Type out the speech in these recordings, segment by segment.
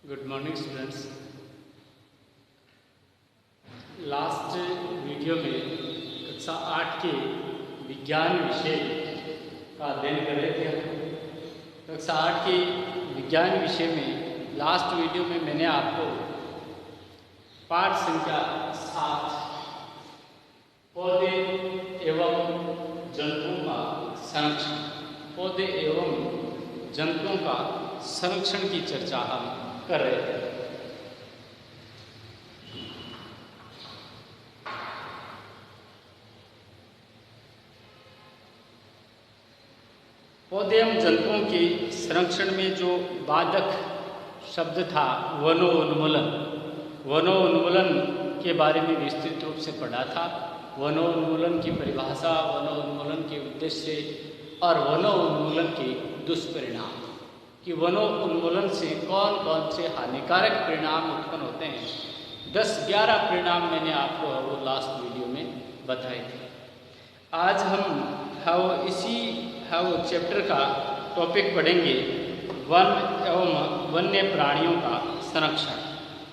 Good morning students. Last video में कक्षा 8 के विज्ञान विषय का अध्ययन कर रहे थे हम। कक्षा 8 के विज्ञान विषय में लास्ट वीडियो में मैंने आपको पाठ संख्या 7 पौधे एवं जंतुओं का संरक्षण, पौधे एवं जंतुओं का संरक्षण की चर्चा हम कर रहे थे। पौधे एवं जंतुओं के संरक्षण में जो बाधक शब्द था वनोन्मूलन, वनोन्मूलन के बारे में विस्तृत रूप से पढ़ा था। वनोन्मूलन की परिभाषा, वनोन्मूलन के उद्देश्य और वनोन्मूलन के दुष्परिणाम कि वनोन्मूलन से कौन कौन से हानिकारक परिणाम उत्पन्न होते हैं। 10-11 परिणाम मैंने आपको वो लास्ट वीडियो में बताए थे। आज हम इसी चैप्टर का टॉपिक पढ़ेंगे, वन एवं वन्य प्राणियों का संरक्षण,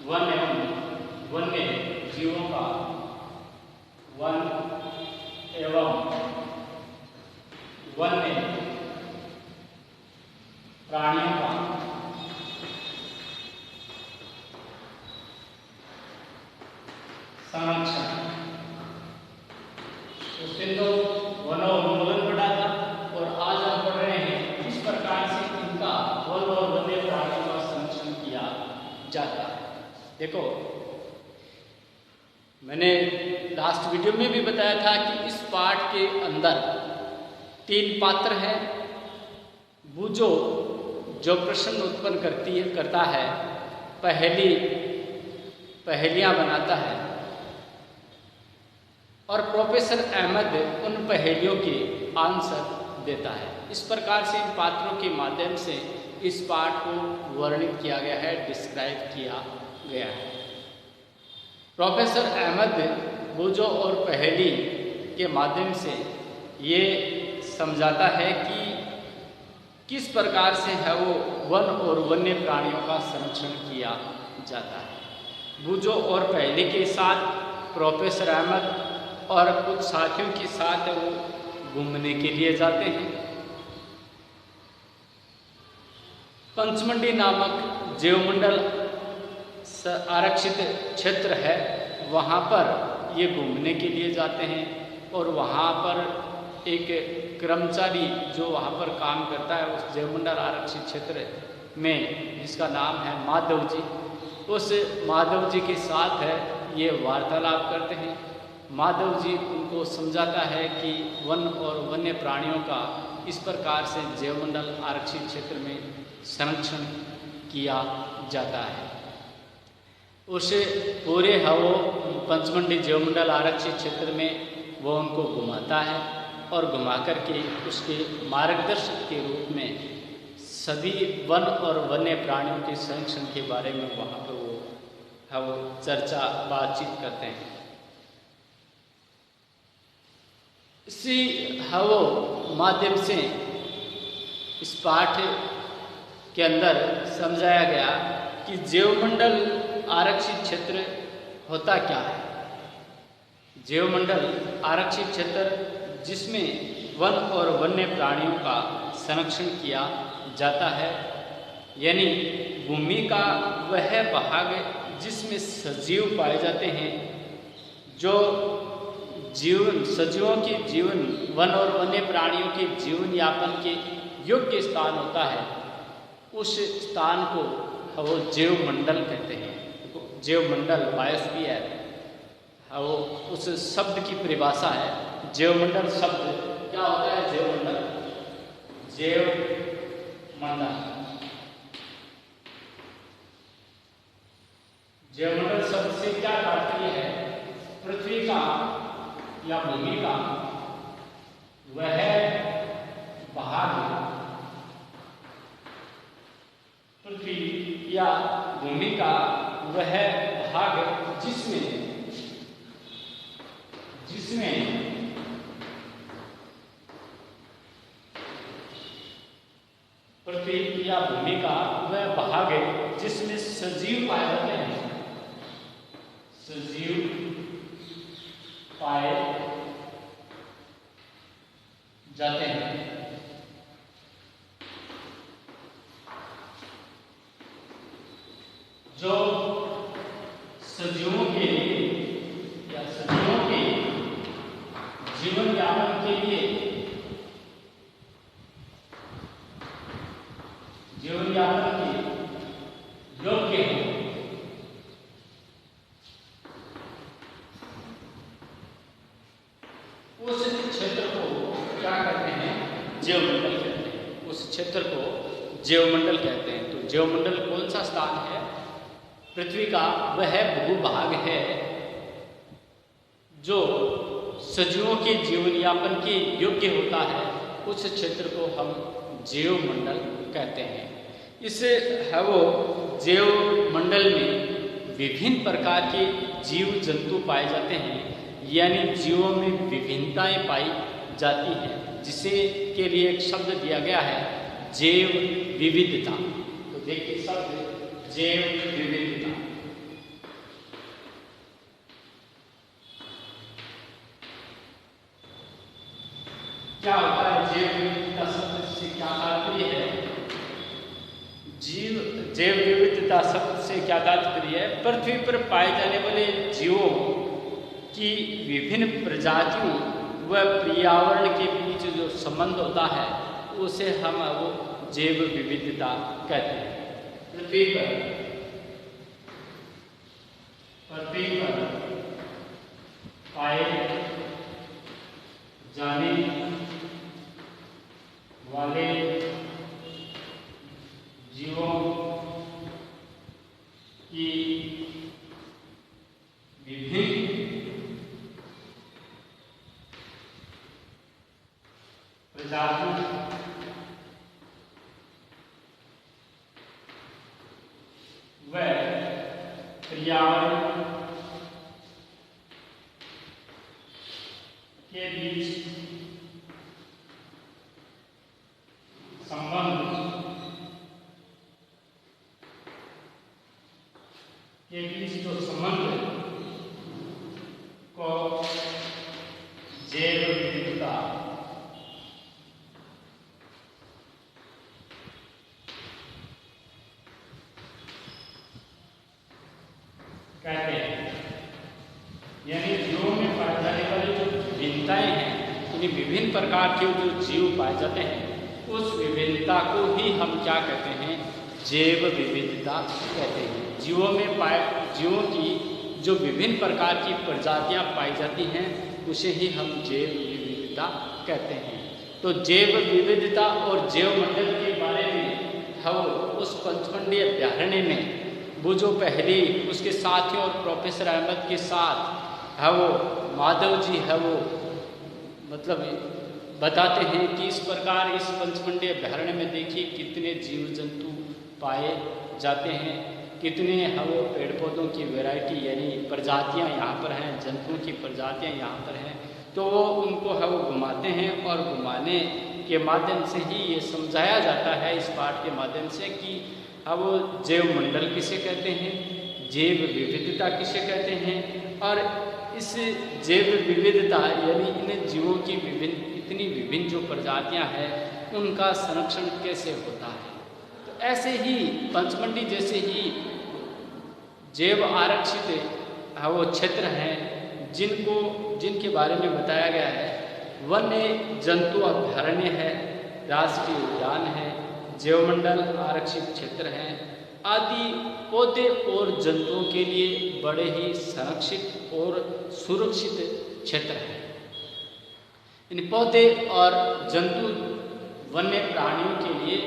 वन एवं वन्य जीवों का, वन एवं वन्य प्राणियों का संरक्षण। उस दिन तो वनोन्मूलन पढ़ा था और आज हम पढ़ रहे हैं किस प्रकार से इनका वन और वन्य प्राणियों का संरक्षण किया जाता है। देखो, मैंने लास्ट वीडियो में भी बताया था कि इस पाठ के अंदर 3 पात्र हैं। बूझो जो प्रश्न उत्पन्न करता है, पहेलियां बनाता है, और प्रोफेसर अहमद उन पहेलियों के आंसर देता है। इस प्रकार से इन पात्रों के माध्यम से इस पाठ को वर्णित किया गया है, डिस्क्राइब किया गया है। प्रोफेसर अहमद बूझो और पहेली के माध्यम से ये समझाता है कि किस प्रकार से है वो वन और वन्य प्राणियों का संरक्षण किया जाता है। बूझो और पहेली के साथ प्रोफेसर अहमद और कुछ साथियों के साथ वो घूमने के लिए जाते हैं। पंचमंडी नामक जीवमंडल आरक्षित क्षेत्र है, वहाँ पर ये घूमने के लिए जाते हैं और वहाँ पर एक कर्मचारी जो वहाँ पर काम करता है उस जीवमंडल आरक्षित क्षेत्र में, जिसका नाम है माधव जी, उस माधव जी के साथ है ये वार्तालाप करते हैं। माधव जी उनको समझाता है कि वन और वन्य प्राणियों का इस प्रकार से जीवमंडल आरक्षित क्षेत्र में संरक्षण किया जाता है। उस पूरे पंचमंडी जीवमंडल आरक्षित क्षेत्र में वो उनको घुमाता है और घुमा करके उसके मार्गदर्शक के रूप में सभी वन और वन्य प्राणियों के संरक्षण के बारे में वहाँ पर वो चर्चा बातचीत करते हैं। इसी माध्यम से इस पाठ के अंदर समझाया गया कि जीवमंडल आरक्षित क्षेत्र होता क्या है। जीवमंडल आरक्षित क्षेत्र जिसमें वन और वन्य प्राणियों का संरक्षण किया जाता है, यानी भूमि का वह भाग जिसमें सजीव पाए जाते हैं, जो सजीवों के जीवन, वन और वन्य प्राणियों के जीवन यापन के योग्य स्थान होता है, उस स्थान को वो जीवमंडल कहते हैं। जीवमंडल, बायोस्फीयर, वो उस शब्द की परिभाषा है। जीवमंडल शब्द क्या होता है? जीवमंडल, जीवमंडल शब्द से क्या तात्पर्य है? पृथ्वी का या भूमि का वह भाग, पृथ्वी या भूमि का वह भाग जिसमें पृथ्वी या भूमि का वह भाग है जिसमें सजीव पाए जाते हैं, सजीव पाए जाते हैं। जो सजीवों के लिए या सजीवों के जीवन यापन के लिए जीवन यापन के योग्य है, उस क्षेत्र को क्या कहते हैं? जैवमंडल कहते हैं। उस क्षेत्र को जैवमंडल कहते हैं। तो जैवमंडल कौन सा स्थान है? पृथ्वी का वह भूभाग है जो सजीवों के जीवन यापन के योग्य होता है, उस क्षेत्र को हम जैवमंडल कहते हैं। इस है वो जैवमंडल में विभिन्न प्रकार के जीव जंतु पाए जाते हैं, यानी जीवों में विभिन्नताएं पाई जाती हैं, जिसे के लिए एक शब्द दिया गया है जैव विविधता। तो देखिए शब्द जैव विविधता। क्या होता है जैव विविधता शब्द से क्या तात्पर्य है? जैव विविधता शब्द से क्या तात्पर्य है? पृथ्वी पर पाए जाने वाले जीवों की विभिन्न प्रजातियों व पर्यावरण के बीच जो संबंध होता है उसे हम वो जैव विविधता कहते हैं। पृथ्वी पर पाए जाने वाले जीवों की विभिन्न प्रजातियों व पर्यावरण के बीच संबंध के बीच जो संबंध को जैव विविधता कहते हैं। यानी जीवों में पाए जाने वाली जो विभिन्नताएं हैं, यानी विभिन्न प्रकार के जो जीव पाए जाते हैं, उस विभिन्नता को ही हम क्या कहते हैं? जैव विविधता कहते हैं। जीवों की जो विभिन्न प्रकार की प्रजातियां पाई जाती हैं उसे ही हम जैव विविधता कहते हैं। तो जैव विविधता और जैवमंडल के बारे में हम उस पंचमंडीय अभ्यारण्य में वो जो पहले उसके साथियों और प्रोफेसर अहमद के साथ है वो माधव जी है वो मतलब बताते हैं कि इस प्रकार इस पंचमंडीय अभ्यारण्य में देखिए कितने जीव जंतु पाए जाते हैं, कितने है वो पेड़ पौधों की वैरायटी यानी प्रजातियां यहाँ पर हैं, जंतुओं की प्रजातियां यहाँ पर हैं। तो वो उनको है वो घुमाते हैं और घुमाने के माध्यम से ही ये समझाया जाता है इस पाठ के माध्यम से कि अब वो जैवमंडल किसे कहते हैं, जैव विविधता किसे कहते हैं, और इस जैव विविधता यानी इन जीवों की इतनी विभिन्न जो प्रजातियां हैं उनका संरक्षण कैसे होता है। तो ऐसे ही पंचमंडी जैसे ही जैव आरक्षित वो क्षेत्र हैं जिनके बारे में बताया गया है। वन्य जंतु अभ्यारण्य है, राष्ट्रीय उद्यान है, जैवमंडल आरक्षित क्षेत्र हैं आदि पौधे और जंतुओं के लिए बड़े ही संरक्षित और सुरक्षित क्षेत्र हैं। इन पौधे और जंतु वन्य प्राणियों के लिए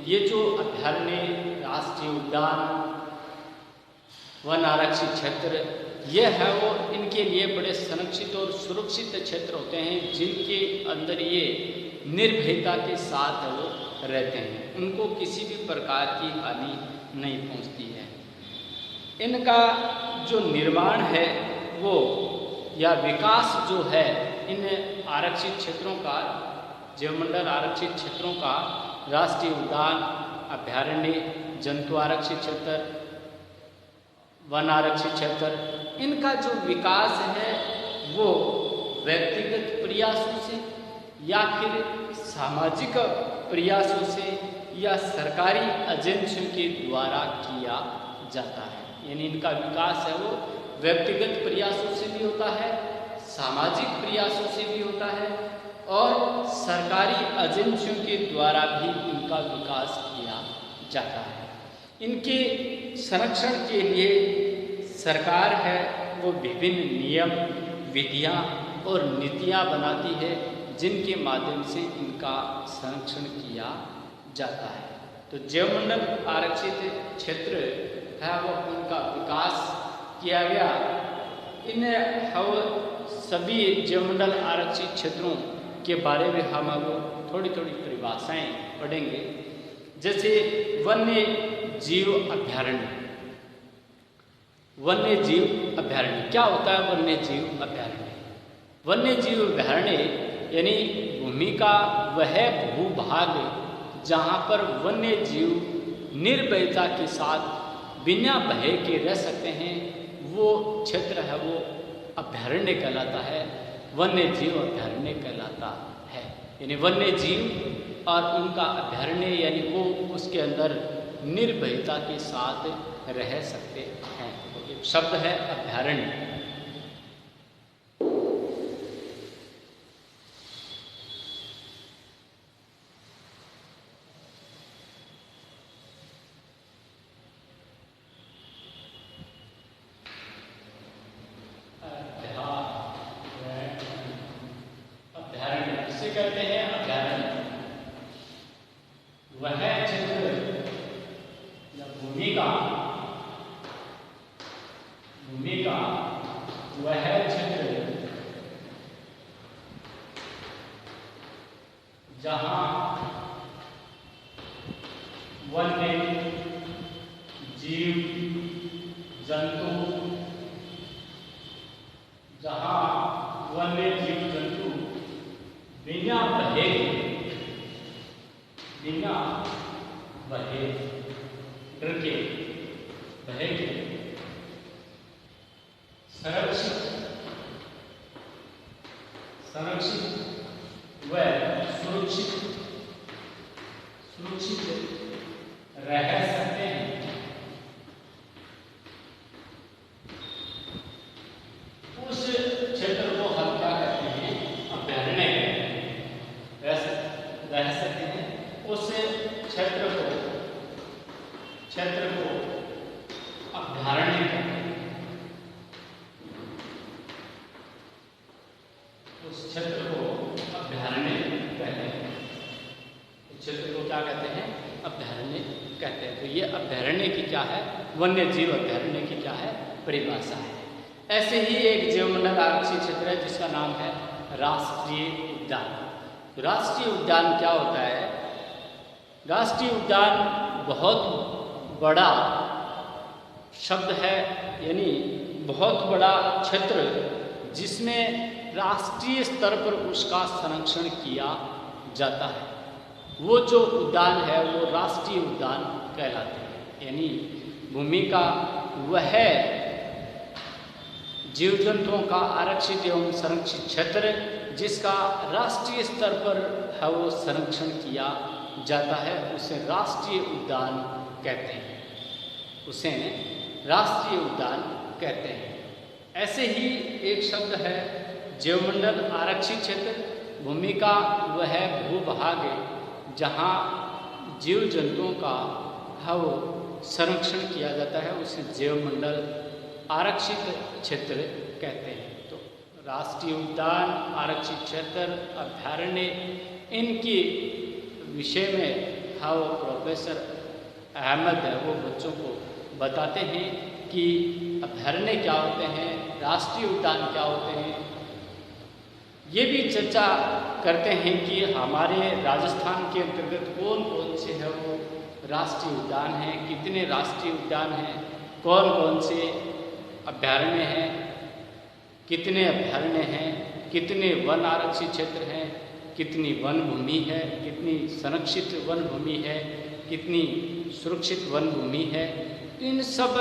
ये जो अभ्यारण्य, राष्ट्रीय उद्यान, वन आरक्षित क्षेत्र ये है वो इनके लिए बड़े संरक्षित और सुरक्षित क्षेत्र होते हैं, जिनके अंदर ये निर्भयता के साथ वो रहते हैं, उनको किसी भी प्रकार की हानि नहीं पहुंचती है। इनका जो निर्माण है वो या विकास जो है इन आरक्षित क्षेत्रों का, जैवमंडल आरक्षित क्षेत्रों का, राष्ट्रीय उद्यान अभयारण्य, जंतु आरक्षित क्षेत्र, वन आरक्षित क्षेत्र, इनका जो विकास है वो व्यक्तिगत प्रयासों से या फिर सामाजिक प्रयासों से या सरकारी एजेंसियों के द्वारा किया जाता है। यानी इनका विकास है वो व्यक्तिगत प्रयासों से भी होता है, सामाजिक प्रयासों से भी होता है और सरकारी एजेंसियों के द्वारा भी इनका विकास किया जाता है। इनके संरक्षण के लिए सरकार है वो विभिन्न नियम, विधियां और नीतियां बनाती है जिनके माध्यम से इनका संरक्षण किया जाता है। तो जैवमंडल आरक्षित क्षेत्र है वो उनका विकास किया गया। इन सभी जैवमंडल आरक्षित क्षेत्रों के बारे में हम अब थोड़ी थोड़ी परिभाषाएं पढ़ेंगे। जैसे वन्य जीव अभयारण्य। वन्य जीव अभयारण्य क्या होता है? वन्य जीव अभयारण्य, वन्य जीव अभयारण्य यानी भूमि का वह भूभाग जहाँ पर वन्य जीव निर्भयता के साथ बिना भय के रह सकते हैं, वो क्षेत्र है वो अभयारण्य कहलाता है, वन्य जीव अभयारण्य कहलाता है। यानी वन्य जीव और उनका अभयारण्य यानी वो उसके अंदर निर्भयता के साथ रह सकते हैं। तो एक शब्द है अभयारण्य। कहते हैं अभयारण्य वह क्षेत्र या भूमि का वह क्षेत्र जहां वन्य जीव जंतु बिना भय डर के भय के संरक्षित व सुरक्षित रह सकते हैं। उस क्षेत्र को हम क्या कहते हैं? अभयारण्य रह सकते हैं। उस क्षेत्र को अभयारण्य कहते हैं। उस क्षेत्र को अभयारण्य कहते हैं। उस क्षेत्र को क्या कहते हैं? अभयारण्य कहते हैं। तो ये अभयारण्य की क्या है? वन्य जीव अभयारण्य की क्या है? परिभाषा है। ऐसे ही एक जैवमंडल आरक्षित क्षेत्र है जिसका नाम है राष्ट्रीय उद्यान। राष्ट्रीय उद्यान क्या होता है? राष्ट्रीय उद्यान बहुत बड़ा शब्द है, यानी बहुत बड़ा क्षेत्र जिसमें राष्ट्रीय स्तर पर उसका संरक्षण किया जाता है। वो जो उद्यान है वो राष्ट्रीय उद्यान कहलाते हैं। यानी भूमि का वह जीव जंतुओं का आरक्षित एवं संरक्षित क्षेत्र जिसका राष्ट्रीय स्तर पर है वो संरक्षण किया जाता है, उसे राष्ट्रीय उद्यान कहते हैं। उसे राष्ट्रीय उद्यान कहते हैं। ऐसे ही एक शब्द है जैवमंडल आरक्षित क्षेत्र। भूमि का वह भूभाग जहाँ जीव जंतुओं का है वो संरक्षण किया जाता है, उसे जैवमंडल आरक्षित क्षेत्र कहते हैं। तो राष्ट्रीय उद्यान, आरक्षित क्षेत्र, अभयारण्य, इनके विषय में हाँ वो प्रोफेसर अहमद है वो बच्चों को बताते हैं कि अभयारण्य क्या होते हैं, राष्ट्रीय उद्यान क्या होते हैं। ये भी चर्चा करते हैं कि हमारे राजस्थान के अंतर्गत कौन कौन से है वो राष्ट्रीय उद्यान हैं, कितने राष्ट्रीय उद्यान हैं, कौन कौन से अभयारण्य हैं, कितने अभयारण्य हैं, कितने वन आरक्षित क्षेत्र हैं, कितनी वन भूमि है, कितनी संरक्षित वन भूमि है, कितनी सुरक्षित वन भूमि है। इन सब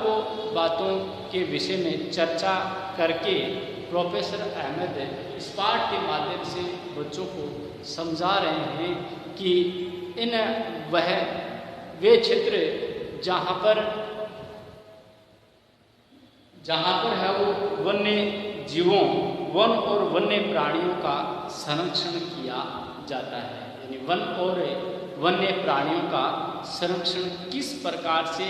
वो बातों के विषय में चर्चा करके प्रोफेसर अहमद इस पाठ के माध्यम से बच्चों को समझा रहे हैं कि इन वे क्षेत्र जहाँ पर है वो वन्य जीवों, वन और वन्य प्राणियों का संरक्षण किया जाता है, यानी वन और वन्य प्राणियों का संरक्षण किस प्रकार से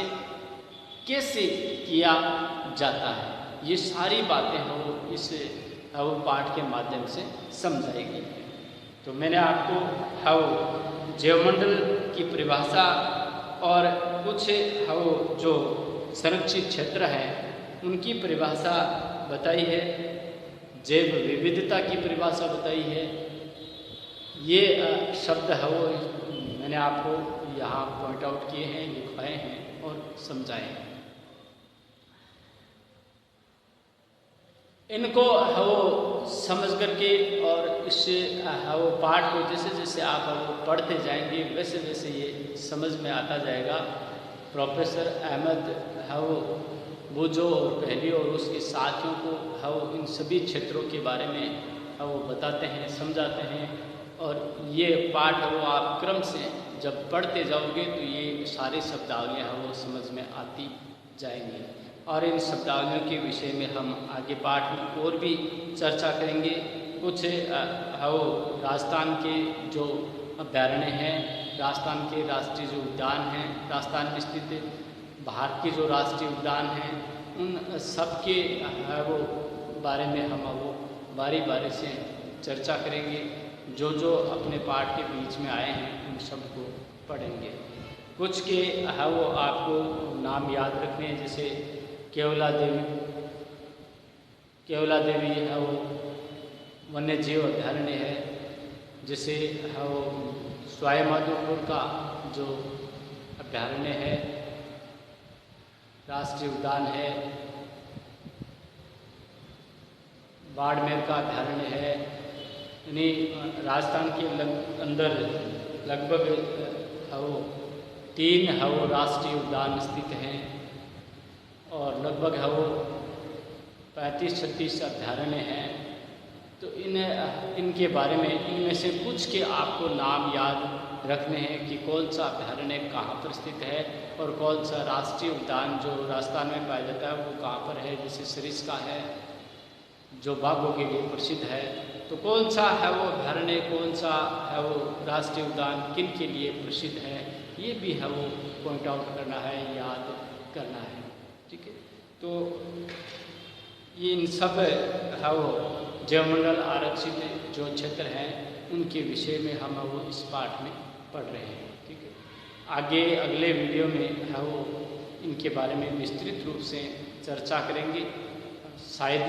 कैसे किया जाता है, ये सारी बातें वो इस पाठ के माध्यम से समझाई गई है। तो मैंने आपको जैवमंडल की परिभाषा और कुछ जो संरक्षित क्षेत्र हैं उनकी परिभाषा बताई है, जैव विविधता की परिभाषा बताई है। ये शब्द है वो मैंने आपको यहाँ पॉइंट आउट किए हैं, लिखवाए हैं और समझाए हैं। इनको वो समझ करके और इससे वो पाठ को जैसे जैसे आप वो पढ़ते जाएंगे वैसे वैसे ये समझ में आता जाएगा। प्रोफेसर अहमद बुजो और पहली और उसके साथियों को इन सभी क्षेत्रों के बारे में वो बताते हैं, समझाते हैं। और ये पाठ वो आप क्रम से जब पढ़ते जाओगे तो ये सारी शब्दावलियाँ वो समझ में आती जाएंगी। और इन शब्दावलियों के विषय में हम आगे पाठ में और भी चर्चा करेंगे। कुछ राजस्थान के जो अभयारण्य हैं, राजस्थान के राष्ट्रीय जो उद्यान हैं, राजस्थान में स्थित भारत के जो राष्ट्रीय उद्यान हैं, उन सब के वो बारे में हम वो बारी बारी से चर्चा करेंगे। जो जो अपने पाठ के बीच में आए हैं उन सबको पढ़ेंगे। कुछ के वो आपको नाम याद रखने हैं, जैसे केवला देवी है वो वन्य जीव अभयारण्य है। जैसे वो सवाई माधोपुर का जो अभयारण्य है, राष्ट्रीय उद्यान है। बाड़मेर का अभयारण्य है। यानी राजस्थान के अंदर लगभग 3 राष्ट्रीय उद्यान स्थित हैं और लगभग 35-36 अभयारण्य हैं। तो इनके बारे में इनमें से कुछ के आपको नाम याद रखने हैं कि कौन सा अभयारण्य कहाँ पर स्थित है और कौन सा राष्ट्रीय उद्यान जो राजस्थान में पाया जाता है वो कहाँ पर है। जैसे सरिस्का है जो बाघों के लिए प्रसिद्ध है, तो कौन सा है वो अभयारण्य, कौन सा है वो राष्ट्रीय उद्यान किन के लिए प्रसिद्ध है, ये भी है वो पॉइंट आउट करना है, याद करना है। ठीक है, तो ये इन सब है वो जैवमंडल आरक्षित जो क्षेत्र हैं उनके विषय में हम वो इस पाठ में पढ़ रहे हैं। ठीक है, आगे अगले वीडियो में है वो इनके बारे में विस्तृत रूप से चर्चा करेंगे। शायद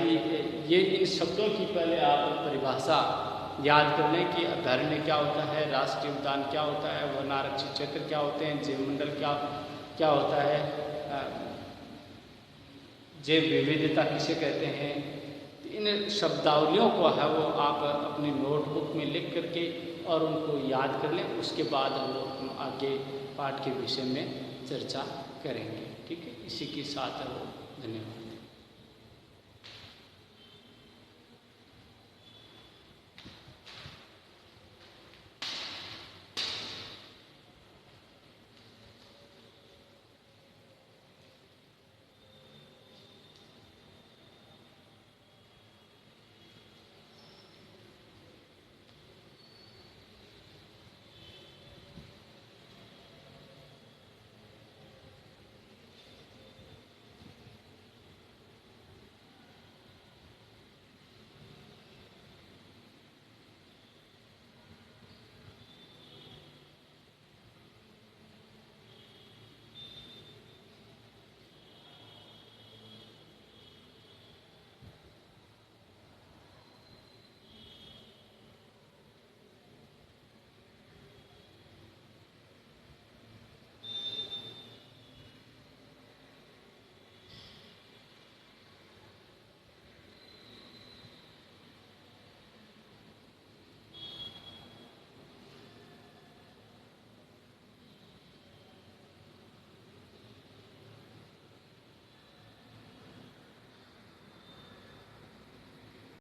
ये इन शब्दों की पहले आप परिभाषा याद कर लें कि अभयारण्य क्या होता है, राष्ट्रीय उद्यान क्या होता है, वन आरक्षित क्षेत्र क्या होते हैं, जैवमंडल क्या होता है, जैव विविधता किसे कहते हैं। इन शब्दावलियों को है वो आप अपनी नोटबुक में लिख करके और उनको याद कर लें। उसके बाद हम आगे पाठ के विषय में चर्चा करेंगे। ठीक है, इसी के साथ धन्यवाद।